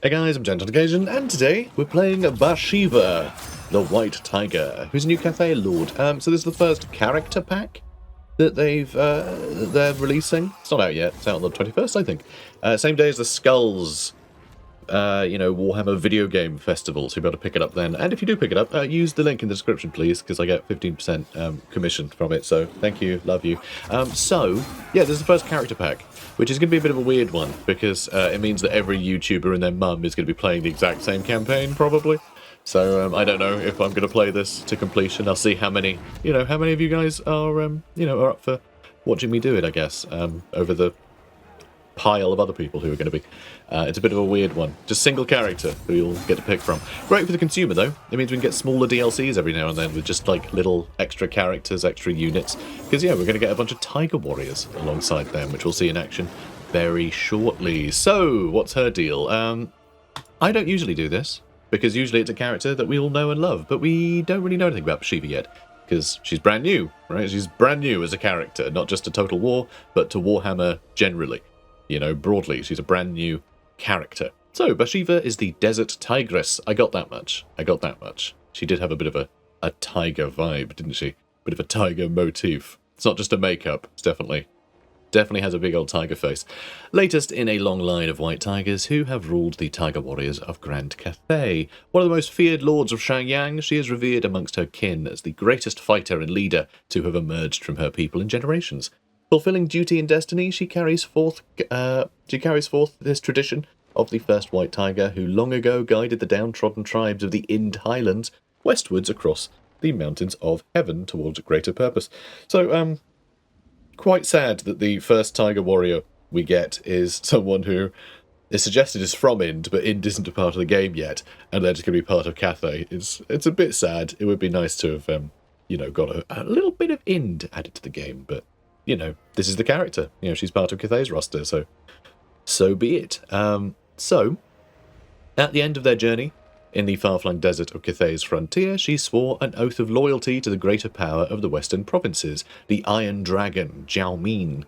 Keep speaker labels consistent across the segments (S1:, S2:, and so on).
S1: Hey guys, I'm Gent on Occasion, and today we're playing Bhashiva, the White Tiger, who's a new Cathay Lord. So this is the first character pack that they're releasing. It's not out yet. It's out on the 21st, I think. Same day as the Skulls, Warhammer video game festival. So you'll be able to pick it up then. And if you do pick it up, use the link in the description, please, because I get 15% commission from it. So thank you, love you. This is the first character pack, which is going to be a bit of a weird one, because it means that every YouTuber and their mum is going to be playing the exact same campaign, probably. So I don't know if I'm going to play this to completion. I'll see how many of you guys are up for watching me do it, I guess, over the pile of other people who are going to be. It's a bit of a weird one. Just single character who you'll get to pick from. Great for the consumer, though. It means we can get smaller DLCs every now and then with just, like, little extra characters, extra units. Because, yeah, we're going to get a bunch of Tiger Warriors alongside them, which we'll see in action very shortly. So, what's her deal? I don't usually do this, because usually it's a character that we all know and love, but we don't really know anything about Bhashiva yet, because she's brand new, right? She's brand new as a character, not just to Total War, but to Warhammer generally. You know, broadly, she's a brand new character. So, Bhashiva is the Desert Tigress. I got that much. She did have a bit of a tiger vibe, didn't she? Bit of a tiger motif. It's not just a makeup. It's definitely has a big old tiger face. Latest in a long line of white tigers who have ruled the Tiger Warriors of Grand Cathay. One of the most feared lords of Shangyang, she is revered amongst her kin as the greatest fighter and leader to have emerged from her people in generations. Fulfilling duty and destiny, she carries forth this tradition of the first white tiger who long ago guided the downtrodden tribes of the Ind Highlands westwards across the mountains of heaven towards a greater purpose. So, quite sad that the first tiger warrior we get is someone who is suggested is from Ind, but Ind isn't a part of the game yet, and they're just going to be part of Cathay. It's a bit sad. It would be nice to have, got a little bit of Ind added to the game, but this is the character. She's part of Cathay's roster, so be it. So, at the end of their journey, in the far-flung desert of Cathay's frontier, she swore an oath of loyalty to the greater power of the western provinces, the Iron Dragon, Jiao Min.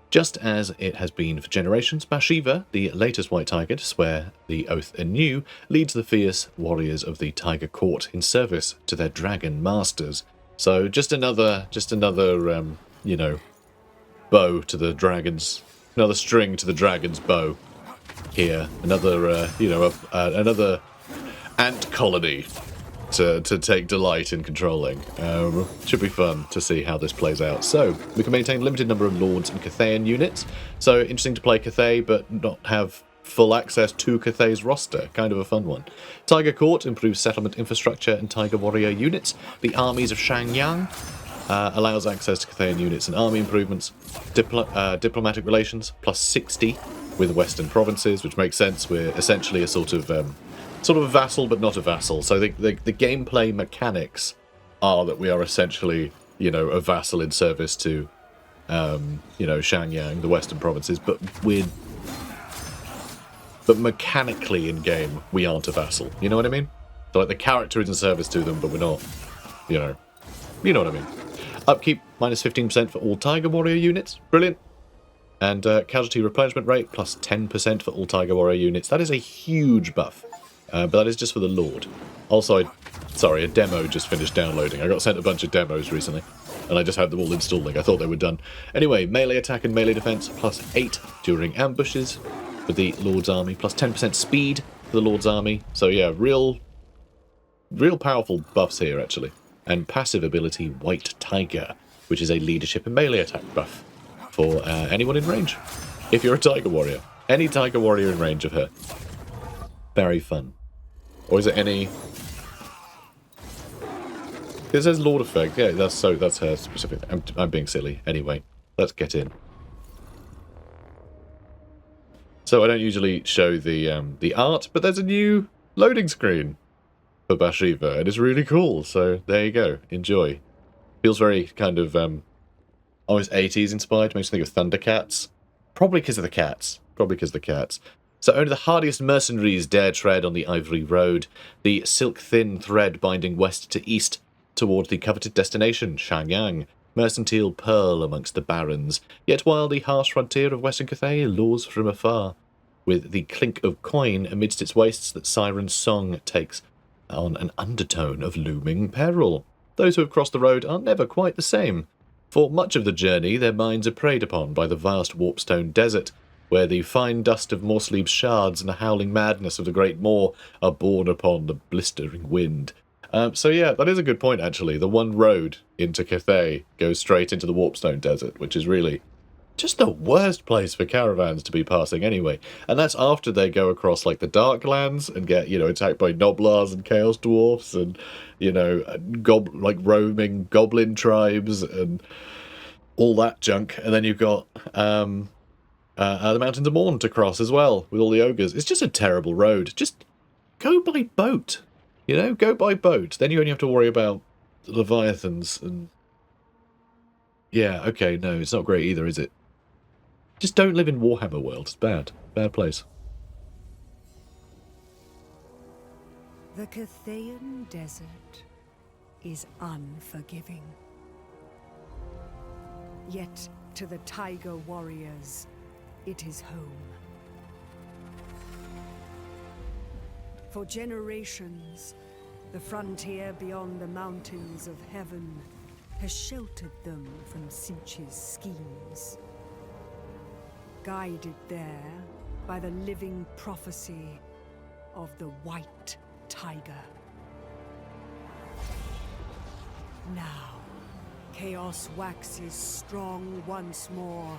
S1: Just as it has been for generations, Bhashiva, the latest white tiger to swear the oath anew, leads the fierce warriors of the Tiger Court in service to their dragon masters. So, just another bow to the dragons, another string to the dragon's bow here, another ant colony to take delight in controlling. Should be fun to see how this plays out. So, we can maintain a limited number of lords and Cathayan units, so interesting to play Cathay but not have full access to Cathay's roster. Kind of a fun one. Tiger Court improves settlement infrastructure and Tiger Warrior units. The armies of Shangyang allows access to Cathayan units and army improvements. Diplomatic relations, plus 60 with Western provinces, which makes sense. We're essentially a sort of a vassal, but not a vassal. So the gameplay mechanics are that we are essentially, a vassal in service to, Shangyang, the Western provinces, but mechanically in game, we aren't a vassal. You know what I mean? So like the character is in service to them, but we're not, you know what I mean. Upkeep, minus 15% for all Tiger Warrior units. Brilliant. And casualty replenishment rate, plus 10% for all Tiger Warrior units. That is a huge buff. But that is just for the Lord. Also, a demo just finished downloading. I got sent a bunch of demos recently, and I just had them all installing. I thought they were done. Anyway, melee attack and melee defense, plus 8 during ambushes for the Lord's army, plus 10% speed for the Lord's army. So yeah, real powerful buffs here, actually. And passive ability White Tiger, which is a leadership and melee attack buff for anyone in range. If you're a Tiger Warrior. Any Tiger Warrior in range of her. Very fun. Or is it any... It says Lord effect. Yeah, that's her specific... I'm being silly. Anyway, let's get in. So I don't usually show the art, but there's a new loading screen for Bhashiva, and it's really cool, so there you go, enjoy. Feels very kind of almost 80s inspired, makes me think of Thundercats. Probably because of the cats. So only the hardiest mercenaries dare tread on the ivory road, the silk-thin thread binding west to east toward the coveted destination, Shangyang, mercantile pearl amongst the barons, yet while the harsh frontier of Western Cathay lures from afar. with the clink of coin amidst its wastes that Siren's song takes on an undertone of looming peril. Those who have crossed the road are never quite the same. For much of the journey, their minds are preyed upon by the vast warpstone desert, where the fine dust of Morsleep's shards and the howling madness of the Great Moor are borne upon the blistering wind. So yeah, that is a good point, actually. The one road into Cathay goes straight into the Warpstone Desert, which is really just the worst place for caravans to be passing anyway. And that's after they go across, like, the Darklands and get, attacked by Noblars and Chaos Dwarfs and, roaming goblin tribes and all that junk. And then you've got the Mountains of Morn to cross as well, with all the ogres. It's just a terrible road. Just go by boat. Go by boat. Then you only have to worry about Leviathans and... Yeah, okay, no, it's not great either, is it? Just don't live in Warhammer world. It's bad. Bad place.
S2: The Cathayan desert is unforgiving. Yet, to the Tiger warriors, it is home. For generations, the frontier beyond the mountains of heaven has sheltered them from Sinch's schemes. Guided there by the living prophecy of the White Tiger. Now, chaos waxes strong once more,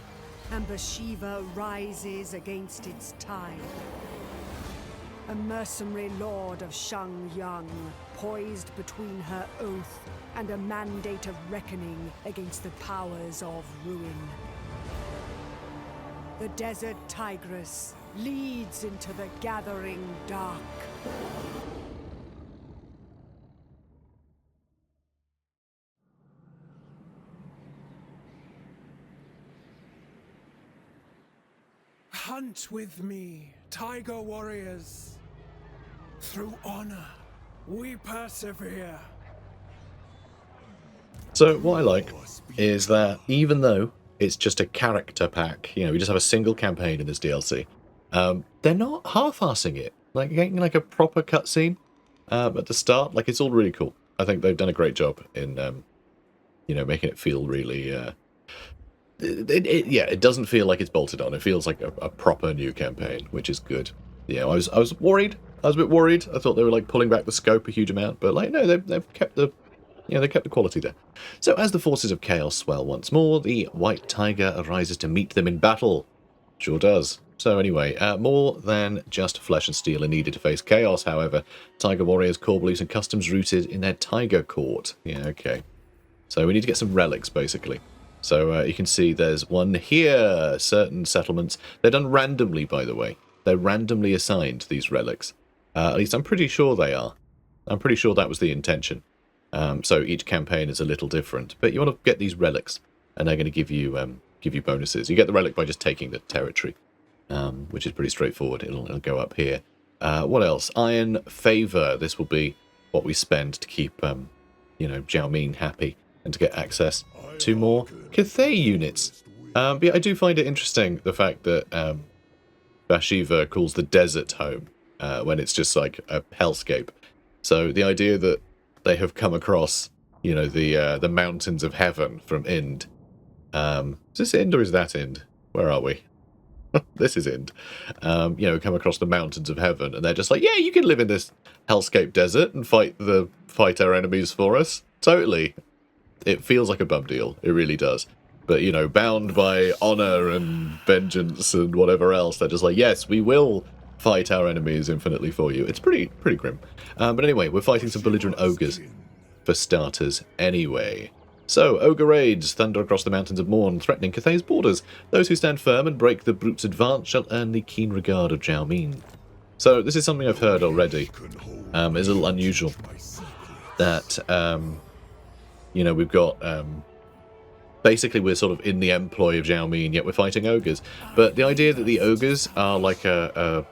S2: and Bhashiva rises against its tide. A mercenary lord of Shangyang, poised between her oath and a mandate of reckoning against the powers of ruin. The Desert Tigress leads into the gathering dark.
S3: Hunt with me, Tiger warriors. Through honor, we persevere.
S1: So what I like is that even though it's just a character pack, we just have a single campaign in this DLC, they're not half-assing it. Like getting like a proper cutscene at the start, like it's all really cool. I think they've done a great job in, making it feel really. It doesn't feel like it's bolted on. It feels like a proper new campaign, which is good. I was worried. I was a bit worried. I thought they were like pulling back the scope a huge amount, but like no, they've kept the, they kept the quality there. So as the forces of chaos swell once more, the White Tiger arises to meet them in battle. Sure does. So anyway, more than just flesh and steel are needed to face chaos. However, Tiger warriors, core beliefs, and customs rooted in their Tiger court. Yeah, okay. So we need to get some relics, basically. So you can see there's one here. Certain settlements. They're done randomly, by the way. They're randomly assigned, these relics. At least I'm pretty sure they are. I'm pretty sure that was the intention. So each campaign is a little different. But you want to get these relics, and they're going to give you bonuses. You get the relic by just taking the territory, which is pretty straightforward. It'll go up here. What else? Iron Favor. This will be what we spend to keep, Zhao Min happy and to get access to more Cathay units. But yeah, I do find it interesting, the fact that Bhashiva calls the desert home when it's just like a hellscape. So the idea that they have come across, the mountains of heaven from Ind. Is this Ind or is that Ind? Where are we? This is Ind. Come across the mountains of heaven, and they're just like, yeah, you can live in this hellscape desert and fight our enemies for us. Totally. It feels like a bum deal. It really does. But, bound by honor and vengeance and whatever else, they're just like, yes, we will fight our enemies infinitely for you. It's pretty grim. But anyway, we're fighting some belligerent ogres, for starters, anyway. So, ogre raids thunder across the mountains of Morn, threatening Cathay's borders. Those who stand firm and break the brute's advance shall earn the keen regard of Zhao Min. So, this is something I've heard already. It's a little unusual that, we've got... Basically, we're sort of in the employ of Zhao Min, yet we're fighting ogres. But the idea that the ogres are like are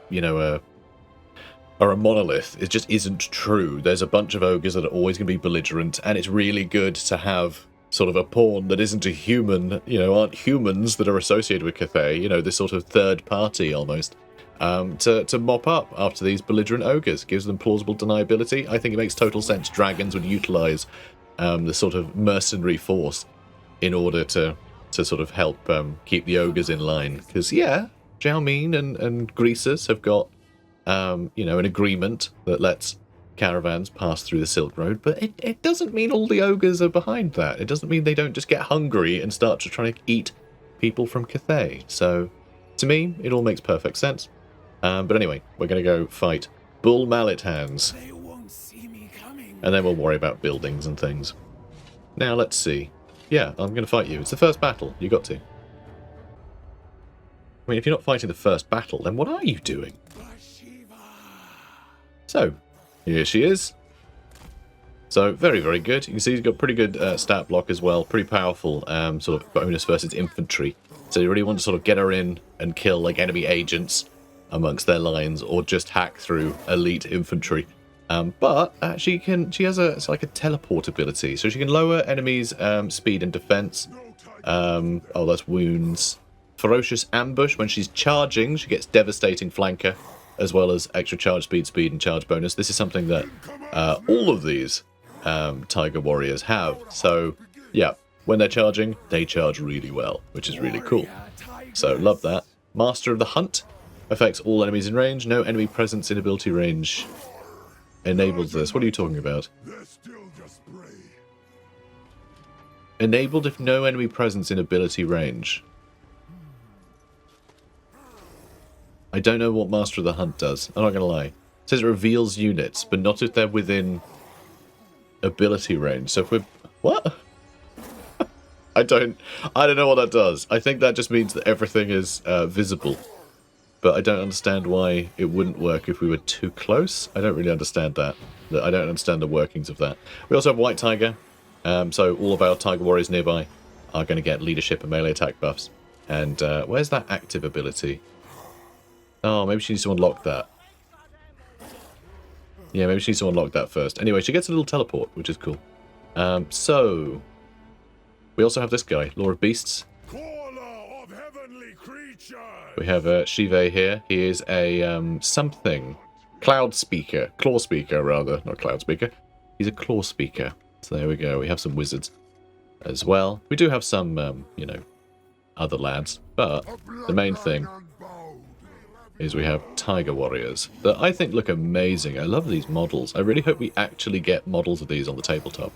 S1: a monolith, it just isn't true. There's a bunch of ogres that are always going to be belligerent, and it's really good to have sort of a pawn that isn't a human, aren't humans that are associated with Cathay, this sort of third party almost. to mop up after these belligerent ogres. Gives them plausible deniability. I think it makes total sense dragons would utilize the sort of mercenary force in order to sort of help keep the ogres in line. Because, yeah, Xiaomin and Greasers have got, you know, an agreement that lets caravans pass through the Silk Road, but it doesn't mean all the ogres are behind that. It doesn't mean they don't just get hungry and start to try to eat people from Cathay. So, to me, it all makes perfect sense. But anyway, we're going to go fight Bull Mallet Hands.
S3: They won't see me coming.
S1: And then we'll worry about buildings and things. Now, let's see. Yeah, I'm going to fight you. It's the first battle. You got to. I mean, if you're not fighting the first battle, then what are you doing?
S3: Bhashiva.
S1: So, here she is. So, very, very good. You can see she's got pretty good stat block as well. Pretty powerful sort of bonus versus infantry. So you really want to sort of get her in and kill like enemy agents amongst their lines, or just hack through elite infantry. But she has it's like a teleport ability, so she can lower enemies' speed and defense. Oh, that's wounds. Ferocious ambush. When she's charging, she gets devastating flanker, as well as extra charge speed, and charge bonus. This is something that all of these Tiger Warriors have. So, yeah, when they're charging, they charge really well, which is really cool. So, love that. Master of the Hunt. Affects all enemies in range. No enemy presence in ability range. Enables this. What are you talking about? Enabled if no enemy presence in ability range. I don't know what Master of the Hunt does. I'm not going to lie. It says it reveals units, but not if they're within ability range. So if we're... What? I don't know what that does. I think that just means that everything is visible. But I don't understand why it wouldn't work if we were too close. I don't really understand that. I don't understand the workings of that. We also have White Tiger. So all of our Tiger Warriors nearby are going to get leadership and melee attack buffs. And where's that active ability? Oh, maybe she needs to unlock that. Yeah, maybe she needs to unlock that first. Anyway, she gets a little teleport, which is cool. So, we also have this guy, Lord of Beasts. We have Shive here. He is a something. Cloud Speaker. Claw Speaker, rather. Not Cloud Speaker. He's a Claw Speaker. So there we go. We have some wizards as well. We do have some, you know, other lads. But the main thing is we have Tiger Warriors that I think look amazing. I love these models. I really hope we actually get models of these on the tabletop.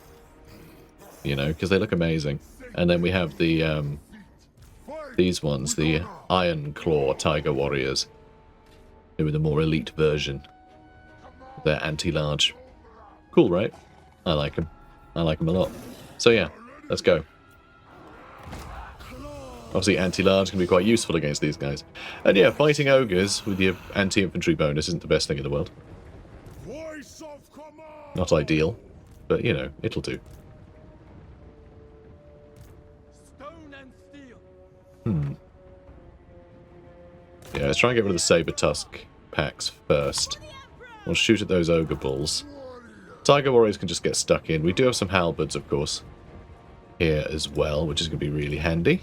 S1: You know, because they look amazing. And then we have the... these ones, the Iron Claw Tiger Warriors. They were the more elite version. They're anti-large. Cool, right? I like them. I like them a lot. So yeah, let's go. Obviously anti-large can be quite useful against these guys. And yeah, fighting ogres with your anti-infantry bonus isn't the best thing in the world. Not ideal, but you know, it'll do. Yeah, let's try and get rid of the Saber Tusk packs first. We'll shoot at those ogre bulls. Tiger Warriors can just get stuck in. We do have some halberds, of course, here as well, which is going to be really handy.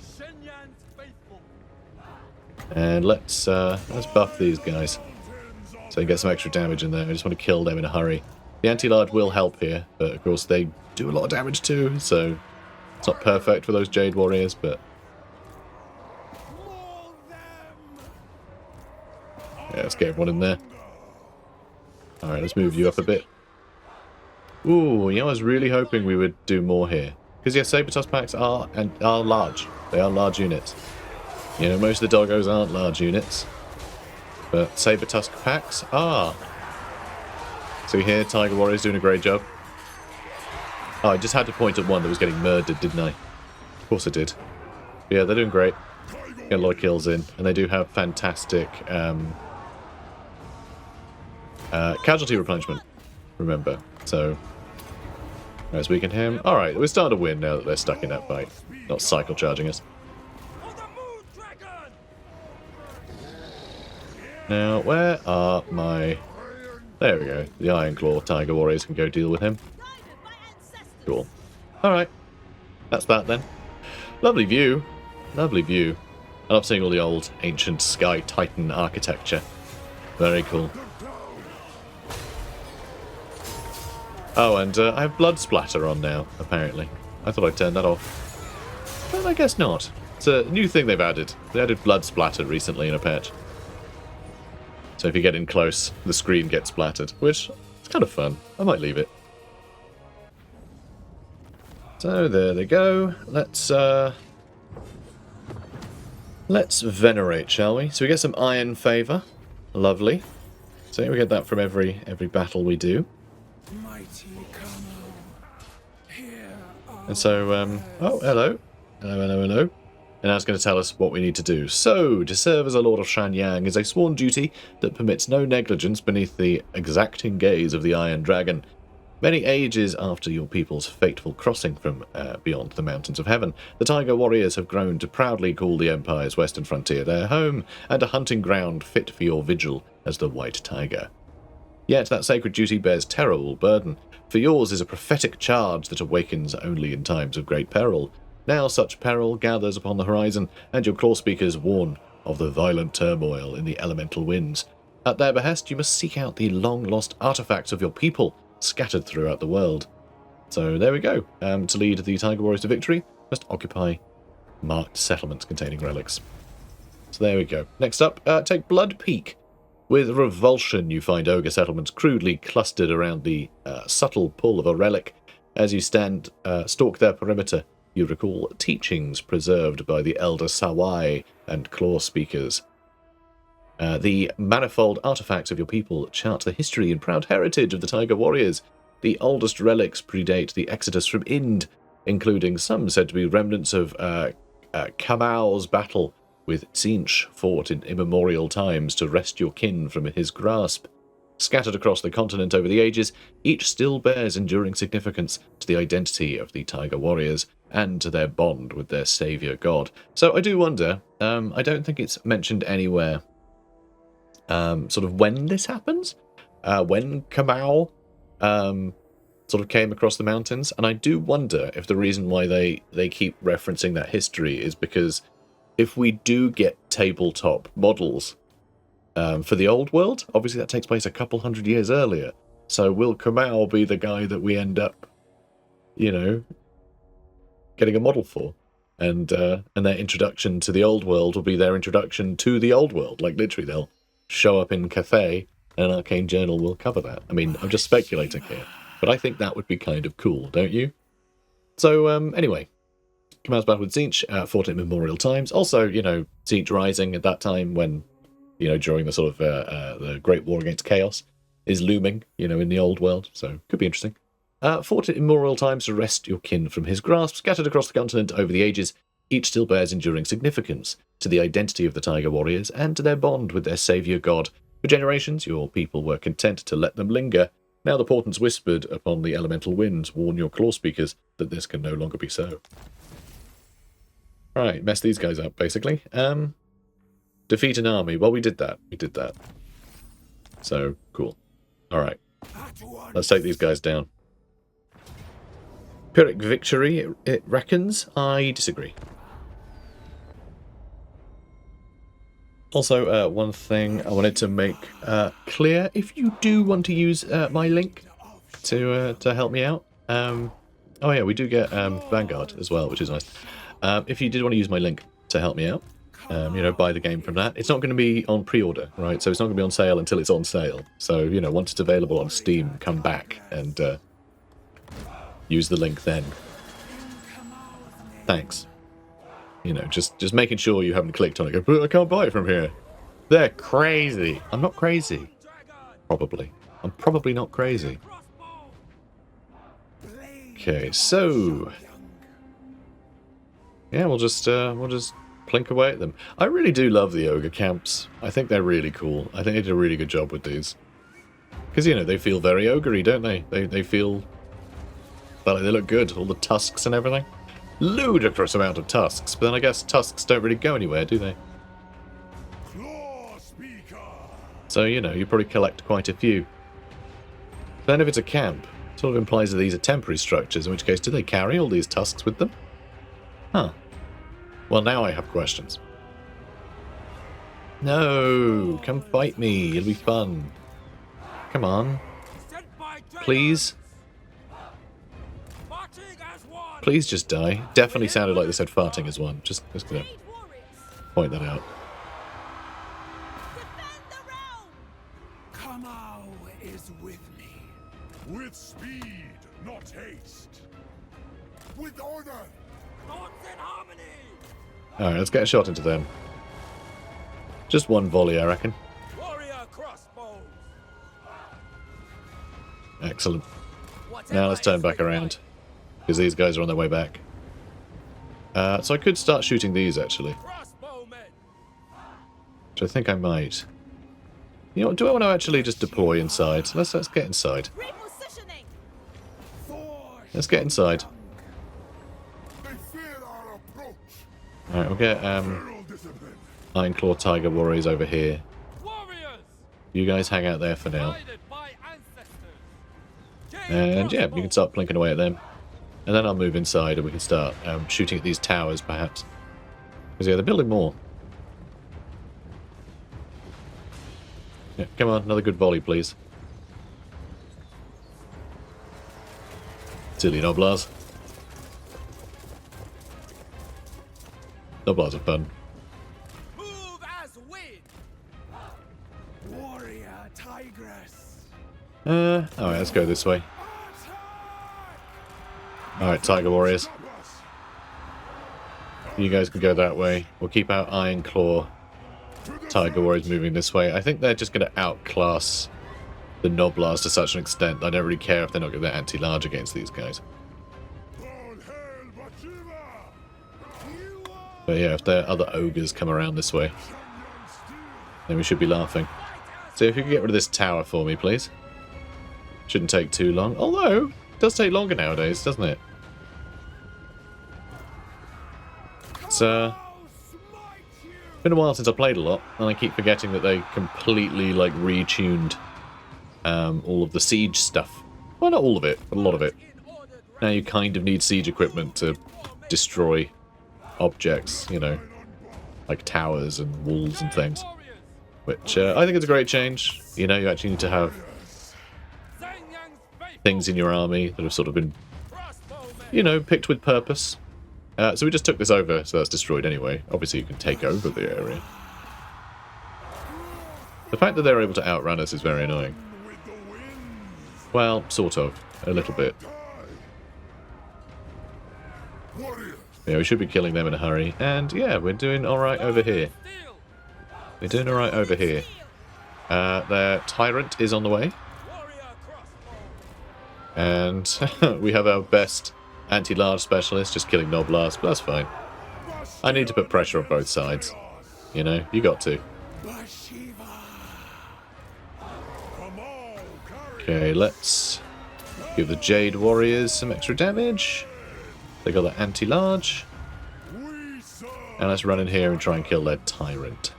S1: And let's buff these guys so they get some extra damage in there. I just want to kill them in a hurry. The anti-large will help here, but of course they do a lot of damage too, so it's not perfect for those Jade Warriors, but... yeah, let's get everyone in there. Alright, let's move you up a bit. Ooh, you know, I was really hoping we would do more here. Because, yeah, Saber Tusk packs are large. They are large units. You know, most of the doggos aren't large units. But Saber Tusk packs are. So here, Tiger Warrior's doing a great job. Oh, I just had to point at one that was getting murdered, didn't I? Of course I did. But yeah, they're doing great. Get a lot of kills in. And they do have fantastic... casualty replenishment, remember. So, let's weaken him. Alright, we're starting to win now that they're stuck in that fight. Not cycle charging us. Now, where are my... there we go. The Iron Claw Tiger Warriors can go deal with him. Cool. Alright. That's that then. Lovely view. Lovely view. I love seeing all the old ancient Sky Titan architecture Very cool. Oh, and I have blood splatter on now, apparently. I thought I'd turn that off. But I guess not. It's a new thing they've added. They added blood splatter recently in a patch. So if you get in close, the screen gets splattered, which is kind of fun. I might leave it. So there they go. Let's venerate, shall we? So we get some iron favour. Lovely. So we get that from every battle we do.
S3: Mighty Kamo, here are
S1: And so, oh, hello. Hello. And now it's going to tell us what we need to do. So, to serve as a Lord of Shanyang is a sworn duty that permits no negligence beneath the exacting gaze of the Iron Dragon. Many ages after your people's fateful crossing from beyond the mountains of heaven, the Tiger Warriors have grown to proudly call the Empire's western frontier their home and a hunting ground fit for your vigil as the White Tiger. Yet that sacred duty bears terrible burden, for yours is a prophetic charge that awakens only in times of great peril. Now such peril gathers upon the horizon, and your claw speakers warn of the violent turmoil in the elemental winds. At their behest, you must seek out the long-lost artifacts of your people, scattered throughout the world. So there we go. To lead the Tiger Warriors to victory, must occupy marked settlements containing relics. So there we go. Next up, take Blood Peak. With revulsion, you find ogre settlements crudely clustered around the subtle pull of a relic. As you stalk their perimeter, you recall teachings preserved by the elder Sawai and claw speakers. The manifold artifacts of your people chart the history and proud heritage of the Tiger Warriors. The oldest relics predate the exodus from Ind, including some said to be remnants of Kamao's battle with Tzeentch, fought in immemorial times to wrest your kin from his grasp. Scattered across the continent over the ages, each still bears enduring significance to the identity of the Tiger Warriors and to their bond with their saviour god. So I do wonder, I don't think it's mentioned anywhere sort of when this happens, when Kamau sort of came across the mountains, and I do wonder if the reason why they keep referencing that history is because if we do get tabletop models for the old world, obviously that takes place a couple hundred years earlier. So will Kamau be the guy that we end up, getting a model for? And their introduction to the old world will be their introduction to the old world. Like, literally, they'll show up in Cathay, and an Arcane Journal will cover that. I mean, I'm just speculating here, but I think that would be kind of cool, don't you? So, anyway, Kamau's battle with Tzeentch, fought in memorial times. Also, Tzeentch rising at that time when, during the sort of the Great War against Chaos is looming, in the old world. So, could be interesting. Fought in memorial times to wrest your kin from his grasp, scattered across the continent over the ages. Each still bears enduring significance to the identity of the Tiger Warriors and to their bond with their saviour god. For generations, your people were content to let them linger. Now the portents whispered upon the elemental winds warn your claw speakers that this can no longer be so. Right, mess these guys up, basically. Defeat an army. Well, we did that. So, cool. Alright. Let's take these guys down. Pyrrhic victory, it reckons. I disagree. Also, one thing I wanted to make clear, if you do want to use my link to help me out, oh yeah, we do get Vanguard as well, which is nice. If you did want to use my link to help me out, buy the game from that, it's not going to be on pre-order, right? So it's not going to be on sale until it's on sale. So, once it's available on Steam, come back and use the link then. Thanks. Just making sure you haven't clicked on it. Go, but I can't buy it from here. They're crazy. I'm not crazy. Probably. I'm probably not crazy. Okay, so yeah, we'll just plink away at them. I really do love the ogre camps. I think they're really cool. I think they did a really good job with these. Because they feel very ogre-y, don't they? They feel well, they look good. All the tusks and everything. Ludicrous amount of tusks, but then I guess tusks don't really go anywhere, do they? So, you probably collect quite a few. Then if it's a camp, it sort of implies that these are temporary structures, in which case, do they carry all these tusks with them? Huh. Well, now I have questions. No! Come fight me. It'll be fun. Come on. Please? Please just die. Definitely sounded like they said farting as one. Just gonna point that out.
S3: Kamau is with me.
S4: With speed, not haste. With order. Thoughts in harmony.
S1: Alright, let's get a shot into them. Just one volley, I reckon.
S4: Warrior crossbows.
S1: Excellent. Now let's turn back around, because these guys are on their way back. So I could start shooting these, actually. Which I think I might. You know what, do I want to actually just deploy inside? Let's get inside. Let's get inside. Alright, we'll get Ironclaw Tiger Warriors over here. You guys hang out there for now. And yeah, you can start plinking away at them. And then I'll move inside and we can start shooting at these towers, perhaps. Because yeah, they're building more. Yeah, come on, another good volley, please. Silly Noblars. Noblars are fun.
S4: Move as wind.
S3: Warrior Tigress.
S1: Alright, let's go this way. Alright, Tiger Warriors. You guys can go that way. We'll keep our Iron Claw Tiger Warriors moving this way. I think they're just going to outclass the Noblars to such an extent that I don't really care if they're not going to get anti-large against these guys. But yeah, if their other ogres come around this way, then we should be laughing. So if you could get rid of this tower for me, please. Shouldn't take too long. Although, it does take longer nowadays, doesn't it? It's been a while since I played a lot, and I keep forgetting that they completely, like, retuned all of the siege stuff. Well, not all of it, but a lot of it. Now you kind of need siege equipment to destroy objects, you know, like towers and walls and things. Which, I think it's a great change. You know, you actually need to have things in your army that have sort of been, you know, picked with purpose. So we just took this over, so that's destroyed anyway. Obviously you can take over the area. The fact that they're able to outrun us is very annoying. Well, sort of. A little bit. Yeah, we should be killing them in a hurry. And yeah, we're doing alright over here. We're doing alright over here. Their Tyrant is on the way. And we have our best anti-large specialist just killing Noblars, but that's fine. I need to put pressure on both sides. You know, you got to. Okay, let's give the Jade Warriors some extra damage. They got the anti-large. And let's run in here and try and kill their Tyrant.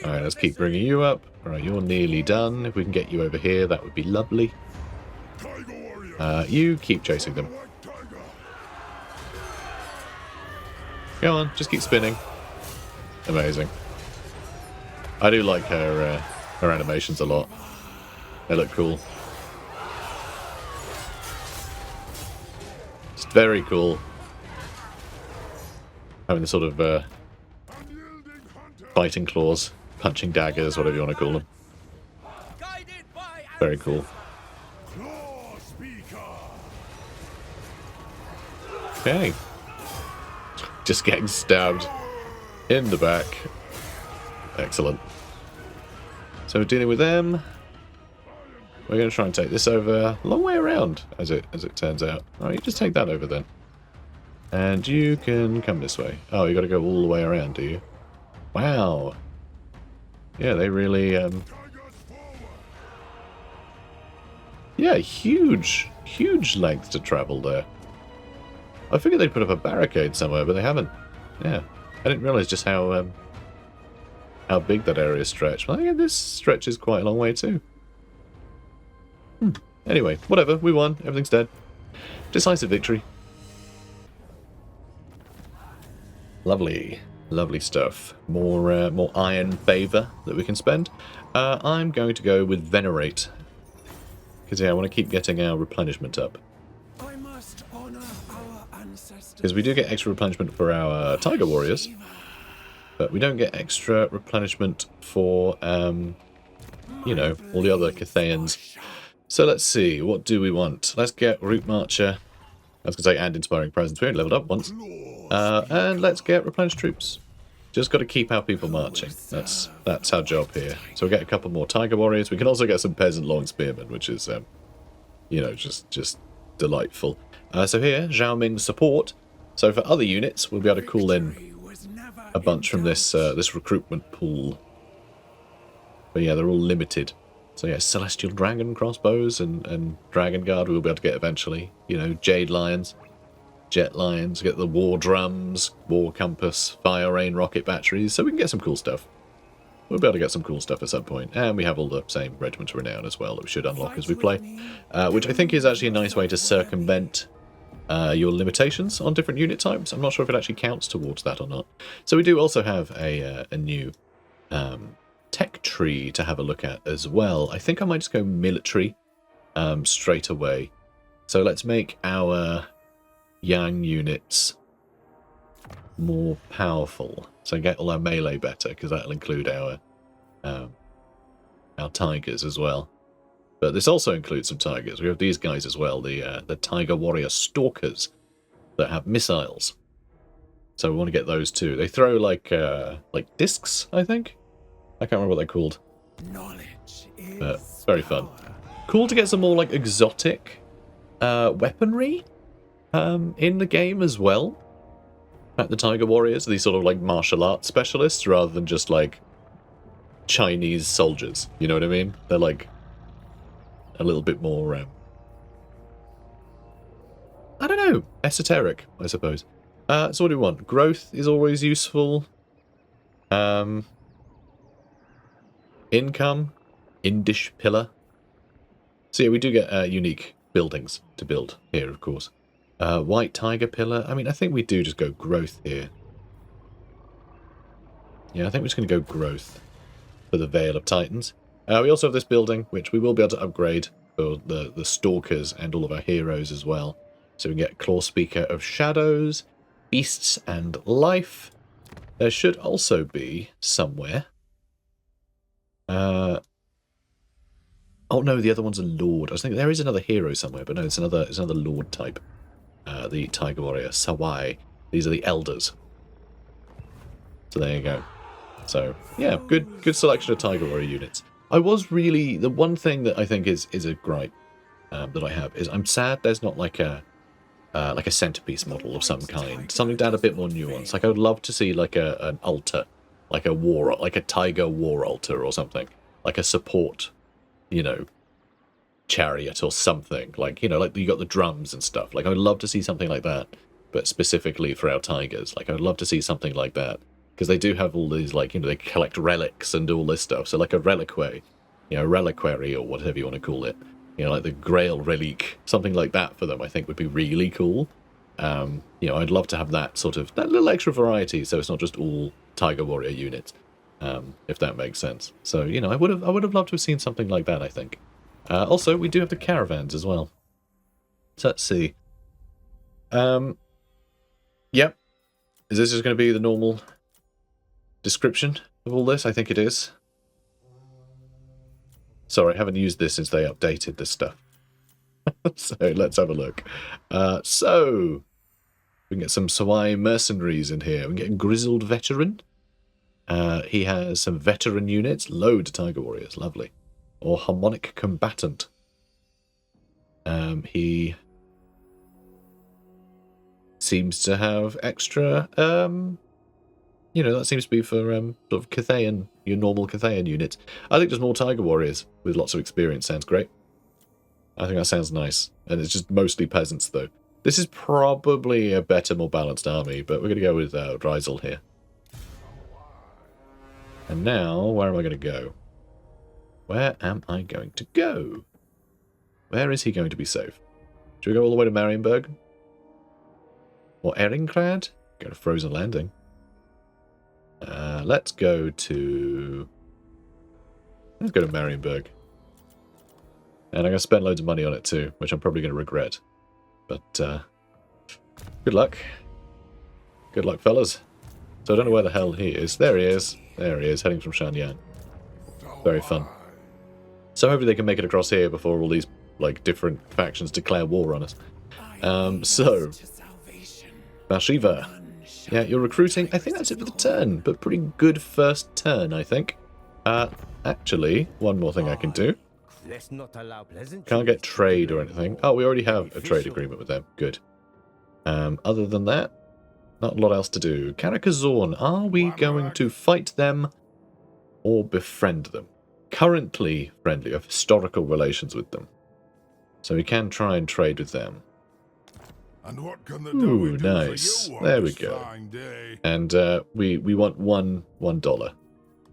S1: Alright, let's keep bringing you up. Alright, you're nearly done. If we can get you over here, that would be lovely. You keep chasing them. Go on, just keep spinning. Amazing. I do like her animations a lot. They look cool. Just very cool. Having the sort of fighting claws, punching daggers, whatever you want to call them. Very cool. Okay. Just getting stabbed in the back. Excellent. So we're dealing with them. We're going to try and take this over. Long way around, as it turns out. Alright, you just take that over then. And you can come this way. Oh, you got to go all the way around, do you? Wow. Yeah, they really... Yeah, huge length to travel there. I figured they'd put up a barricade somewhere, but they haven't. Yeah, I didn't realise just how big that area stretched. Well, I think this stretches quite a long way too. Anyway, whatever, we won. Everything's dead. Decisive victory. Lovely. Lovely stuff. More iron favour that we can spend. I'm going to go with Venerate. Because, yeah, I want to keep getting our replenishment up.
S3: I must honor our ancestors.
S1: Because we do get extra replenishment for our Tiger Warriors. But we don't get extra replenishment for, you know, all the other Cathayans. So let's see, what do we want? Let's get Route Marcher. I was going to say, and Inspiring Presence. We only leveled up once. And let's get Replenished Troops. Just got to keep our people marching. That's our job here. So we'll get a couple more Tiger Warriors. We can also get some Peasant Long Spearmen, which is, you know, just delightful. So here, Zhao Ming support. So for other units, we'll be able to call in a bunch from this this recruitment pool. But yeah, they're all limited. So yeah, Celestial Dragon crossbows and Dragon Guard we'll be able to get eventually. You know, Jade Lions, Jet Lions, get the War Drums, War Compass, Fire Rain rocket batteries. So we can get some cool stuff. We'll be able to get some cool stuff at some point. And we have all the same Regiment of Renown as well that we should unlock as we play. Which I think is actually a nice way to circumvent your limitations on different unit types. I'm not sure if it actually counts towards that or not. So we do also have a new tech tree to have a look at as well. I think I might just go military straight away. So let's make our Yang units more powerful. So get all our melee better, because that'll include our tigers as well. But this also includes some tigers. We have these guys as well, the Tiger Warrior Stalkers that have missiles. So we want to get those too. They throw like discs, I think. I can't remember what they're called.
S3: Knowledge is
S1: But very fun. Cool to get some more like exotic weaponry in the game as well. Like the Tiger Warriors, these sort of like martial arts specialists rather than just like Chinese soldiers. You know what I mean? They're like a little bit more, I don't know, esoteric, I suppose. So what do we want? Growth is always useful. Income, Indish Pillar. So yeah, we do get unique buildings to build here, of course. White Tiger Pillar. I mean, I think we do just go growth here. Yeah, I think we're just going to go growth for the Veil of Titans. We also have this building, which we will be able to upgrade for the Stalkers and all of our heroes as well. So we can get Claw Speaker of Shadows, Beasts and Life. There should also be somewhere... oh no, the other one's a Lord. I was thinking there is another hero somewhere, but no, it's another Lord type. The Tiger Warrior, Sawai. These are the Elders. So there you go. So yeah, good selection of Tiger Warrior units. I was really, the one thing that I think is a gripe that I have is I'm sad there's not like a centerpiece model of some kind, something to add a bit more nuance. Like I would love to see like an altar, like a Tiger War altar or something, like a support, you know, chariot or something. Like, you know, like you got the drums and stuff. Like I would love to see something like that, but specifically for our tigers. Like I would love to see something like that, because they do have all these, like, you know, they collect relics and do all this stuff. So like a reliquary, you know, reliquary or whatever you want to call it. You know, like the Grail Relic, something like that for them, I think would be really cool. You know, I'd love to have that sort of, that little extra variety, so it's not just all Tiger Warrior units, if that makes sense. So, you know, I would have loved to have seen something like that, I think. Also, we do have the caravans as well. So let's see. Yep. Is this just going to be the normal description of all this? I think it is. Sorry, I haven't used this since they updated this stuff. So let's have a look. So we can get some Sawai mercenaries in here. We can get a grizzled veteran. He has some veteran units. Load Tiger Warriors. Lovely. Or harmonic combatant. He seems to have extra... you know, that seems to be for sort of Cathayan, your normal Cathayan units. I think just more Tiger Warriors with lots of experience sounds great. I think that sounds nice. And it's just mostly peasants, though. This is probably a better, more balanced army, but we're going to go with Dryzel here. And now, where am I going to go? Where am I going to go? Where is he going to be safe? Should we go all the way to Marienburg? Or Ehrengrad? Go to Frozen Landing. Let's go to Marienburg. And I'm going to spend loads of money on it too, which I'm probably going to regret. But good luck. Good luck, fellas. So I don't know where the hell he is. There he is. There he is, heading from Shanyan. Very fun. So hopefully they can make it across here before all these like different factions declare war on us. So Bhashiva. Yeah, you're recruiting. I think that's it for the turn, but pretty good first turn, I think. Actually, one more thing I can do. Can't get trade or anything. Oh, we already have a trade agreement with them. Good. Other than that, not a lot else to do. Karakazorn, are we going to fight them or befriend them? Currently friendly, of historical relations with them. So we can try and trade with them.
S3: And what can the
S1: Ooh, nice. There we go. And we want $1.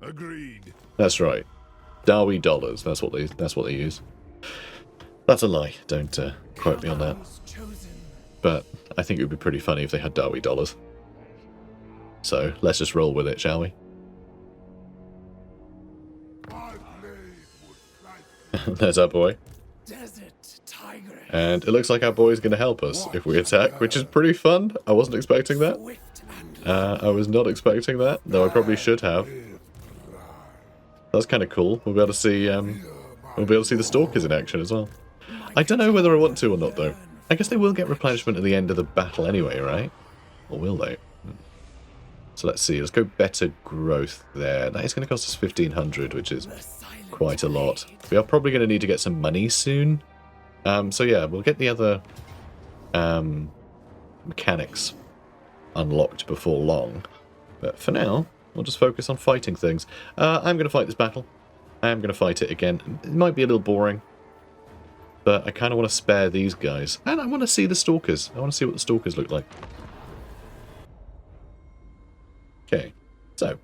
S3: Agreed.
S1: That's right. Dawi dollars. That's what they use. That's a lie. Don't quote me on that. But I think it would be pretty funny if they had Dawi dollars. So let's just roll with it, shall we? There's our boy. And it looks like our boy's going to help us if we attack, which is pretty fun. I wasn't expecting that. I was not expecting that, though I probably should have. That's kind of cool. We'll be able to see the stalkers in action as well. I don't know whether I want to or not, though. I guess they will get replenishment at the end of the battle anyway, right? Or will they? So let's see. Let's go better growth there. That is going to cost us 1,500, which is quite a lot. We are probably going to need to get some money soon. So yeah, we'll get the other mechanics unlocked before long. But for now, we'll just focus on fighting things. I'm going to fight this battle. I am going to fight it again. It might be a little boring, but I kind of want to spare these guys. And I want to see the stalkers. I want to see what the stalkers look like. Okay, so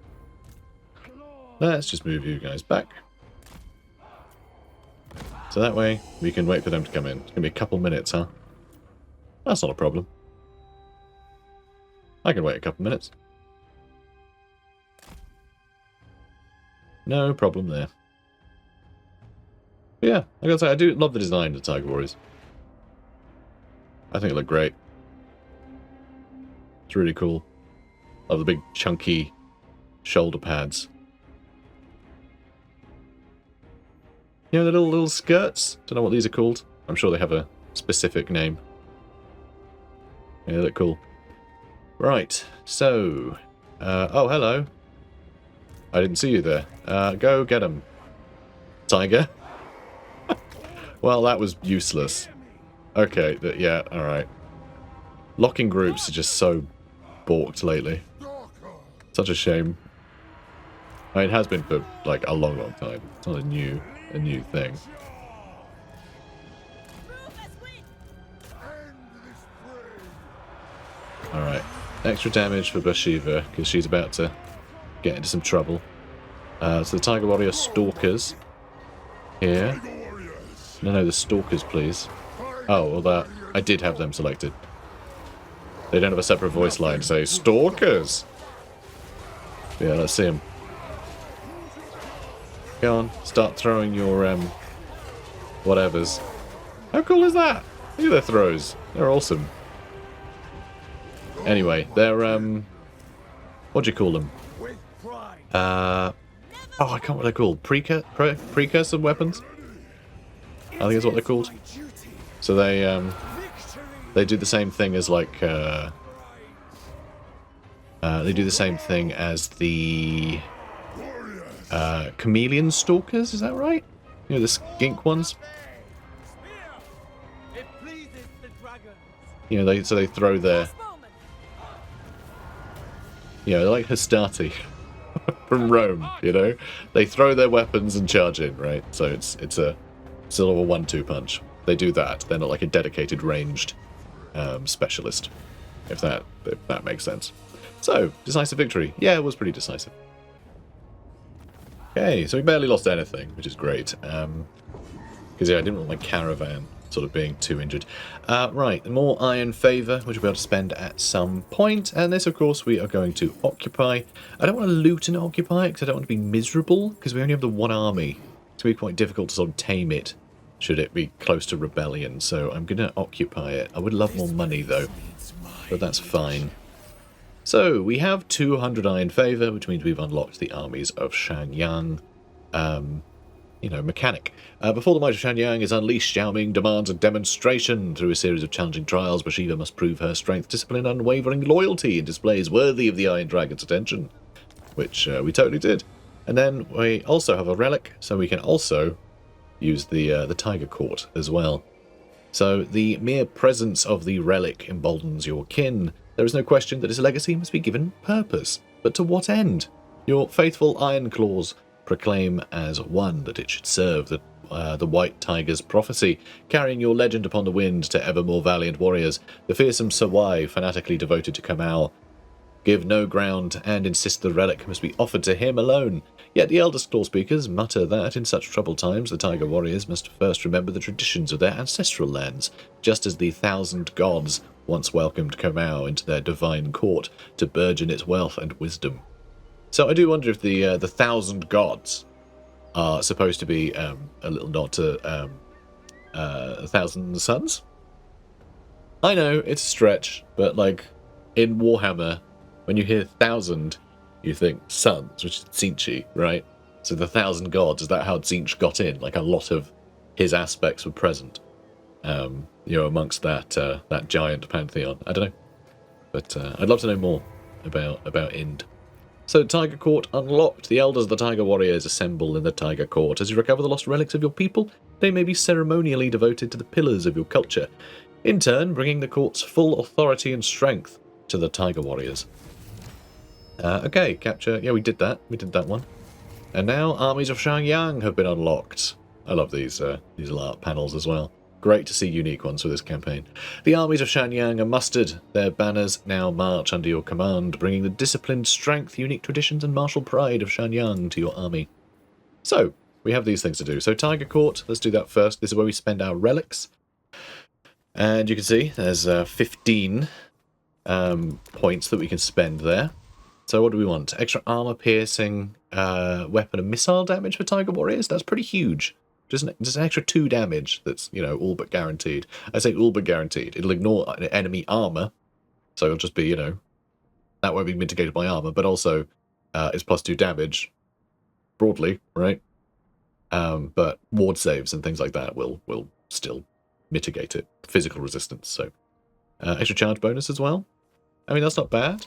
S1: let's just move you guys back. So that way, we can wait for them to come in. It's going to be a couple minutes, huh? That's not a problem. I can wait a couple minutes. No problem there. But yeah, I gotta say, I do love the design of the Tiger Warriors. I think it looked great. It's really cool. Love the big, chunky shoulder pads. You know, the little skirts? Don't know what these are called. I'm sure they have a specific name. Yeah, they look cool. Right, so... oh, hello. I didn't see you there. Go get him, Tiger. Well, that was useless. Okay, yeah, alright. Locking groups are just so balked lately. Such a shame. I mean, it has been for, like, a long, long time. It's not a new thing. Alright. Extra damage for Bhashiva, because she's about to get into some trouble. So the Tiger Warrior Stalkers. Here. No, the Stalkers, please. Oh, well that... I did have them selected. They don't have a separate voice line to say, Stalkers! Yeah, let's see them. Go on, start throwing your, whatevers. How cool is that? Look at their throws. They're awesome. Anyway, they're, what do you call them? Oh, I can't what they're called. Precursor weapons? I think is what they're called. So they do the same thing as, like, they do the same thing as the... chameleon stalkers, is that right? You know, the skink ones? You know, so they throw their... You know, they're like Hastati from Rome, you know? They throw their weapons and charge in, right? So it's a sort of a 1-2 punch. They do that. They're not like a dedicated ranged specialist, if that makes sense. So, decisive victory. Yeah, it was pretty decisive. Okay, so we barely lost anything, which is great. Because, yeah, I didn't want my Caravan sort of being too injured. Right, more iron favour, which we'll be able to spend at some point. And this, of course, we are going to occupy. I don't want to loot and occupy because I don't want to be miserable, because we only have the one army. It's going to be quite difficult to sort of tame it, should it be close to rebellion. So I'm going to occupy it. I would love more money, though, but that's fine. So we have 200 iron favour, which means we've unlocked the armies of Shanyang. You know, mechanic. Before the might of Shanyang is unleashed, Xiaoming demands a demonstration. Through a series of challenging trials, Bhashiva must prove her strength, discipline, and unwavering loyalty in displays worthy of the Iron Dragon's attention. Which we totally did. And then we also have a relic, so we can also use the Tiger Court as well. So the mere presence of the relic emboldens your kin. There is no question that its legacy must be given purpose. But to what end? Your faithful Iron Claws proclaim as one that it should serve the White Tiger's prophecy, carrying your legend upon the wind to ever more valiant warriors. The fearsome Sawai, fanatically devoted to Kamau, give no ground and insist the relic must be offered to him alone. Yet the eldest claw speakers mutter that in such troubled times the Tiger warriors must first remember the traditions of their ancestral lands, just as the 1,000 gods once welcomed Kamau into their divine court to burgeon its wealth and wisdom. So I do wonder if the 1,000 gods are supposed to be a little nod to 1,000 suns. I know it's a stretch, but like in Warhammer, when you hear 1,000, you think suns, which is Tzeentch, right? So the 1,000 gods, is that how Tzeentch got in? Like a lot of his aspects were present, you know, amongst that that giant pantheon. I don't know, but I'd love to know more about Ind. So, Tiger Court unlocked. The elders of the Tiger Warriors assemble in the Tiger Court. As you recover the lost relics of your people, they may be ceremonially devoted to the pillars of your culture, in turn bringing the court's full authority and strength to the Tiger Warriors. Okay, capture. Yeah, we did that. We did that one. And now, armies of Shanyang have been unlocked. I love these art panels as well. Great to see unique ones for this campaign. The armies of Shanyang are mustered. Their banners now march under your command, bringing the disciplined strength, unique traditions, and martial pride of Shanyang to your army. So, we have these things to do. So, Tiger Court, let's do that first. This is where we spend our relics. And you can see there's 15 points that we can spend there. So, what do we want? Extra armor piercing, weapon and missile damage for Tiger Warriors? That's pretty huge. Just an extra 2 damage that's, you know, all but guaranteed. I say all but guaranteed. It'll ignore enemy armor, so it'll just be, you know, that won't be mitigated by armor, but also it's plus 2 damage, broadly, right? But ward saves and things like that will still mitigate it. Physical resistance, so. Extra charge bonus as well. I mean, that's not bad.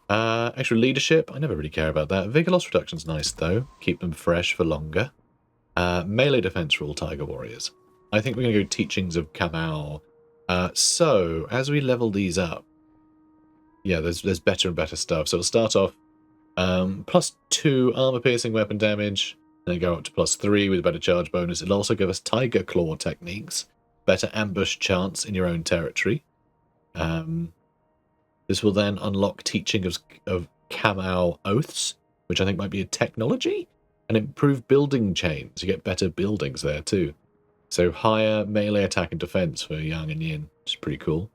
S1: Extra leadership, I never really care about that. Vigor loss reduction's nice, though. Keep them fresh for longer. Melee defense for all Tiger Warriors. I think we're going to go Teachings of Kamau. So, as we level these up, yeah, there's better and better stuff. So it'll start off plus 2 armor-piercing weapon damage, then go up to plus 3 with a better charge bonus. It'll also give us Tiger Claw techniques, better ambush chance in your own territory. This will then unlock Teaching of Kamau Oaths, which I think might be a technology? And improve building chains. You get better buildings there too. So higher melee attack and defense for Yang and Yin, which is pretty cool.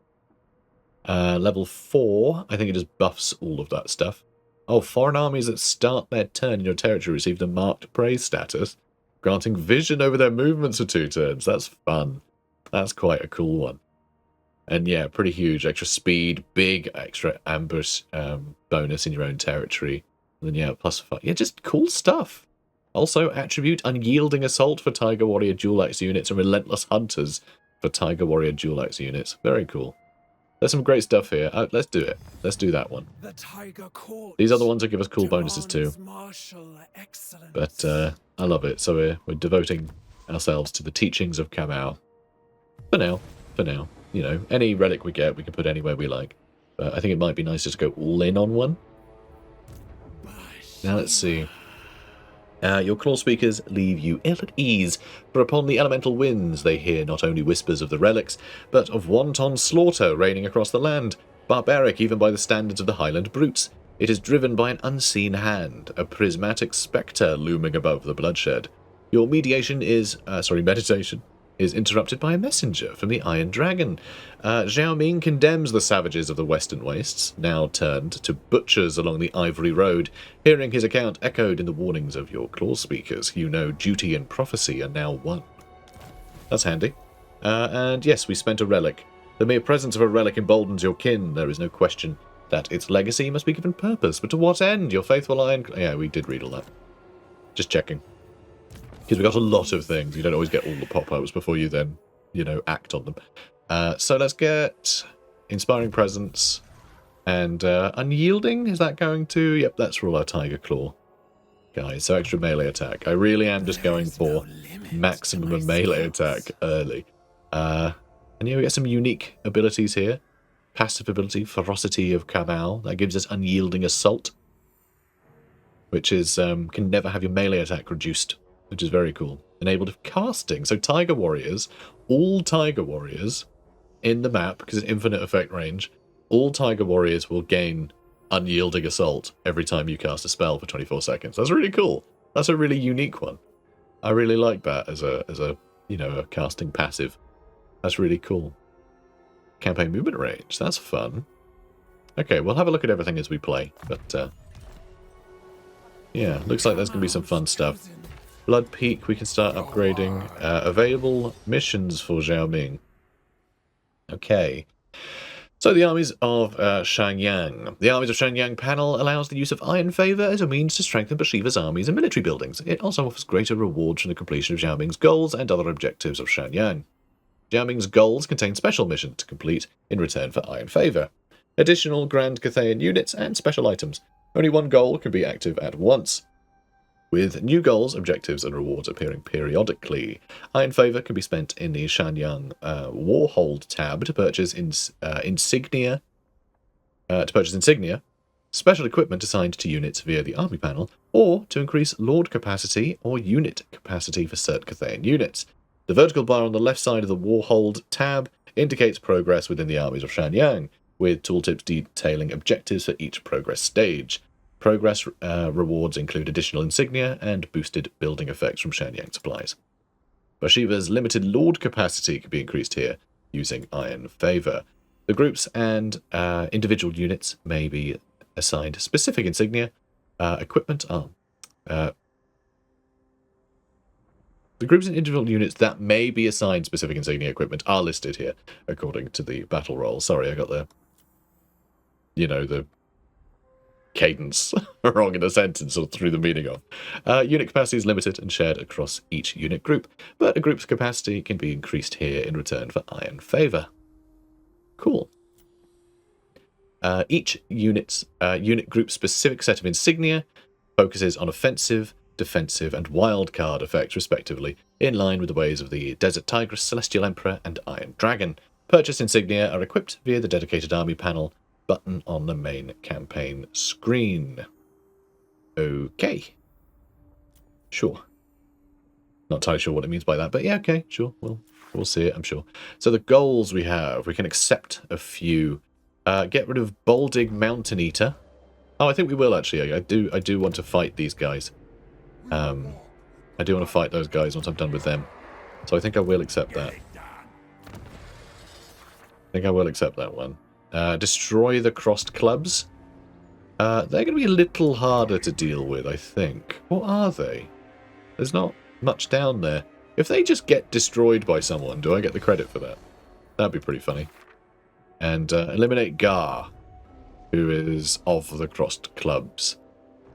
S1: Level 4, I think it just buffs all of that stuff. Oh, foreign armies that start their turn in your territory receive the marked praise status, granting vision over their movements for 2 turns. That's fun. That's quite a cool one. And yeah, pretty huge. Extra speed, big extra ambush bonus in your own territory. And then yeah, plus 5. Yeah, just cool stuff. Also, attribute Unyielding Assault for Tiger Warrior Dual Axe units and Relentless Hunters for Tiger Warrior Dual Axe units. Very cool. There's some great stuff here. Let's do it. Let's do that one.
S4: The Tiger Court
S1: These are the ones that give us cool bonuses too. But I love it. So we're devoting ourselves to the Teachings of Kamau. For now. You know, any relic we get, we can put anywhere we like. But I think it might be nice just to go all in on one. Now let's see. Your claw speakers leave you ill at ease, for upon the elemental winds they hear not only whispers of the relics, but of wanton slaughter reigning across the land, barbaric even by the standards of the Highland brutes. It is driven by an unseen hand, a prismatic spectre looming above the bloodshed. Your meditation is, meditation is interrupted by a messenger from the Iron Dragon. Zhao Ming condemns the savages of the Western Wastes, now turned to butchers along the Ivory Road. Hearing his account echoed in the warnings of your claw speakers, you know duty and prophecy are now one. That's handy. And yes, we spent a relic. The mere presence of a relic emboldens your kin. There is no question that its legacy must be given purpose. But to what end? Your faithful Iron... Yeah, we did read all that. Just checking. Because we got a lot of things. You don't always get all the pop-ups before you then, you know, act on them. So let's get Inspiring Presence and Unyielding. Is that going to... Yep, that's for all our Tiger Claw guys. So extra melee attack. I really am just going for maximum melee attack early. And yeah, we get some unique abilities here. Passive ability, Ferocity of Cabal. That gives us Unyielding Assault, which is can never have your melee attack reduced, which is very cool. Enabled of Casting. So Tiger Warriors, all Tiger Warriors in the map, because it's infinite effect range, all Tiger Warriors will gain Unyielding Assault every time you cast a spell for 24 seconds. That's really cool. That's a really unique one. I really like that as a you know, a casting passive. That's really cool. Campaign movement range. That's fun. Okay, we'll have a look at everything as we play. But yeah, looks like there's going to be some fun stuff. Blood Peak, we can start upgrading. Available missions for Zhao Ming. Okay. So the armies of Shanyang. The armies of Shanyang panel allows the use of Iron Favor as a means to strengthen Bhashiva's armies and military buildings. It also offers greater rewards from the completion of Zhao Ming's goals and other objectives of Shanyang. Zhao Ming's goals contain special missions to complete in return for Iron Favor, additional Grand Cathay units, and special items. Only one goal can be active at once, with new goals, objectives, and rewards appearing periodically. Iron Favor can be spent in the Shanyang Warhold tab to purchase insignia, special equipment assigned to units via the army panel, or to increase lord capacity or unit capacity for certain Cathayan units. The vertical bar on the left side of the Warhold tab indicates progress within the armies of Shanyang, with tooltips detailing objectives for each progress stage. Progress rewards include additional insignia and boosted building effects from Shanyang supplies. Bhashiva's limited lord capacity can be increased here using Iron Favor. The groups and individual units may be assigned specific insignia. Equipment are... The groups and individual units that may be assigned specific insignia equipment are listed here, according to the battle roll. Sorry, I got the... You know, the cadence wrong in a sentence or threw the meaning off. Unit capacity is limited and shared across each unit group, but a group's capacity can be increased here in return for Iron Favor. Cool. Each unit group specific set of insignia focuses on offensive, defensive, and wild card effects, respectively, in line with the ways of the Desert Tigress, Celestial Emperor, and Iron Dragon. Purchased insignia are equipped via the dedicated army panel button on the main campaign screen. Okay. Sure. Not entirely sure what it means by that, but yeah, okay, sure. We'll see it, I'm sure. So the goals we have, we can accept a few. Get rid of Baldig Mountain Eater. Oh, I think we will actually. I do want to fight these guys. I do want to fight those guys once I'm done with them. So I think I will accept that. I think I will accept that one. Destroy the Crossed Clubs. They're going to be a little harder to deal with, I think. What are they? There's not much down there. If they just get destroyed by someone, do I get the credit for that? That'd be pretty funny. And eliminate Gar, who is of the Crossed Clubs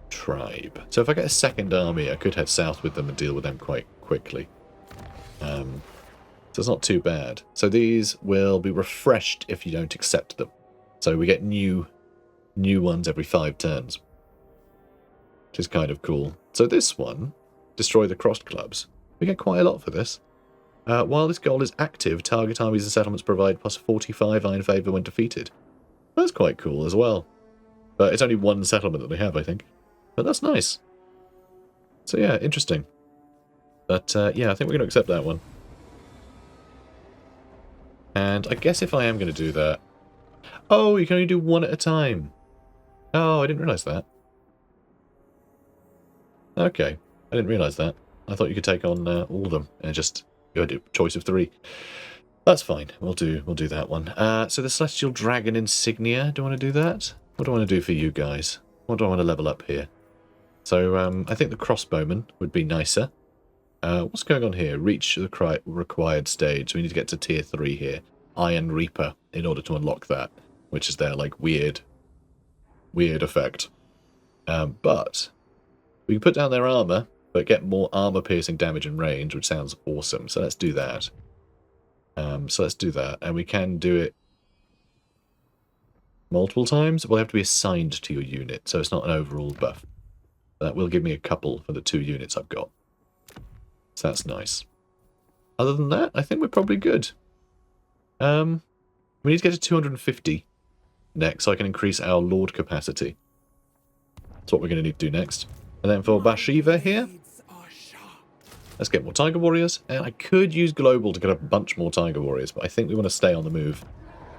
S1: tribe. So if I get a second army, I could head south with them and deal with them quite quickly. So it's not too bad. So these will be refreshed if you don't accept them. So we get new ones every 5 turns, which is kind of cool. So this one, destroy the Crossed Clubs. We get quite a lot for this. While this goal is active, target armies and settlements provide plus 45 Iron Favor when defeated. That's quite cool as well. But it's only one settlement that they have, I think. But that's nice. So yeah, interesting. But yeah, I think we're going to accept that one. And I guess if I am going to do that... Oh, you can only do one at a time. Oh, I didn't realise that. Okay, I didn't realise that. I thought you could take on all of them and just do choice of 3. That's fine. We'll do that one. So the Celestial Dragon Insignia. Do I want to do that? What do I want to do for you guys? What do I want to level up here? So I think the Crossbowman would be nicer. What's going on here? Reach the required stage. We need to get to tier 3 here. Iron Reaper in order to unlock that, which is their like weird effect. But we can put down their armor, but get more armor-piercing damage and range, which sounds awesome. So let's do that. And we can do it multiple times. Well, they have to be assigned to your unit, so it's not an overall buff. That will give me a couple for the 2 units I've got. So that's nice. Other than that, I think we're probably good. We need to get to 250 next, so I can increase our Lord capacity. That's what we're going to need to do next. And then for Bhashiva here, let's get more Tiger Warriors. And I could use Global to get a bunch more Tiger Warriors, but I think we want to stay on the move.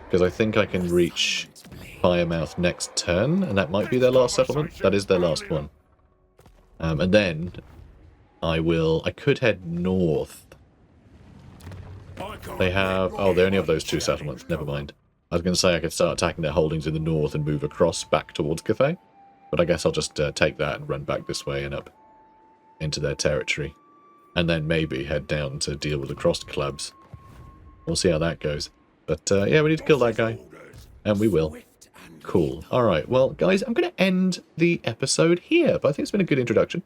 S1: Because I think I can reach Firemouth next turn, and that might be their last settlement. That is their last one. And then I could head north. They have, oh, they only have those 2 settlements, never mind. I was going to say I could start attacking their holdings in the north and move across back towards Cathay. But I guess I'll just take that and run back this way and up into their territory. And then maybe head down to deal with the crossed clubs. We'll see how that goes. But yeah, we need to kill that guy. And we will. Cool. Alright, well, guys, I'm going to end the episode here. But I think it's been a good introduction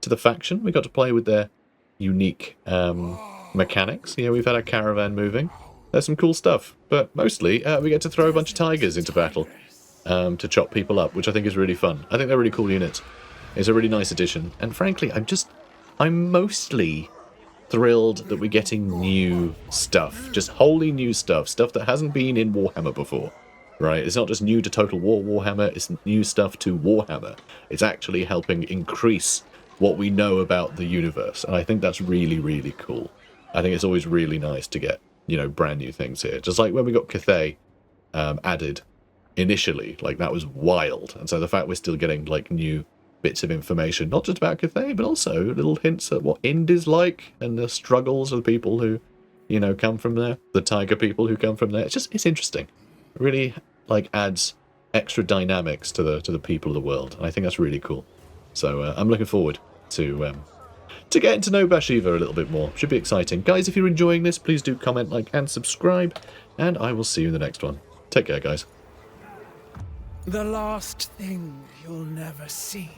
S1: to the faction. We got to play with their unique mechanics. You know, we've had our caravan moving. There's some cool stuff. But mostly, we get to throw a bunch of tigers into battle to chop people up, which I think is really fun. I think they're really cool units. It's a really nice addition. And frankly, I'm mostly thrilled that we're getting new stuff. Just wholly new stuff. Stuff that hasn't been in Warhammer before. Right? It's not just new to Total War Warhammer, it's new stuff to Warhammer. It's actually helping increase what we know about the universe. And I think that's really, really cool. I think it's always really nice to get, you know, brand new things here. Just like when we got Cathay added initially, like that was wild. And so the fact we're still getting like new bits of information, not just about Cathay, but also little hints at what Ind is like and the struggles of the people who, you know, come from there, the tiger people who come from there. It's interesting. It really like adds extra dynamics to the people of the world, and I think that's really cool. So I'm looking forward to getting to know Bhashiva a little bit more. Should be exciting. Guys, if you're enjoying this, please do comment, like, and subscribe, and I will see you in the next one. Take care, guys.
S4: The last thing you'll never see.